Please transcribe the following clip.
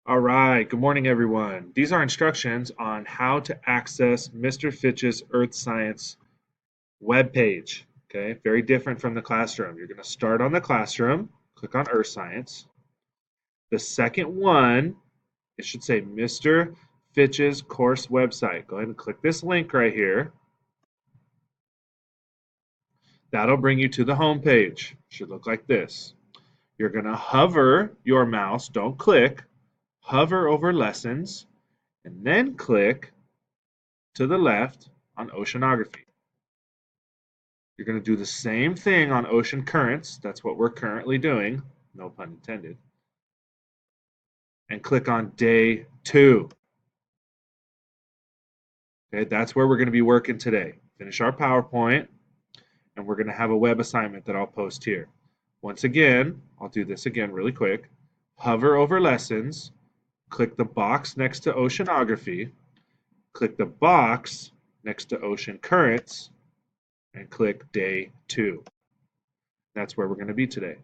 All right, good morning, everyone. These are instructions on how to access Mr. Fitch's Earth Science webpage. Okay, very different from the classroom. You're going to start on the classroom, click on Earth Science. The second one, it should say Mr. Fitch's course website. Go ahead and click this link right here. That'll bring you to the home page. Should look like this. You're going to hover your mouse, don't click, hover over lessons, and then click to the left on oceanography. You're going to do the same thing on ocean currents. That's what we're currently doing, no pun intended. And click on day 2. Okay, that's where we're going to be working today. Finish our PowerPoint, and we're going to have a web assignment that I'll post here. Once again, I'll do this again really quick. Hover over lessons, click the box next to oceanography, click the box next to ocean currents, and click day 2. That's where we're going to be today.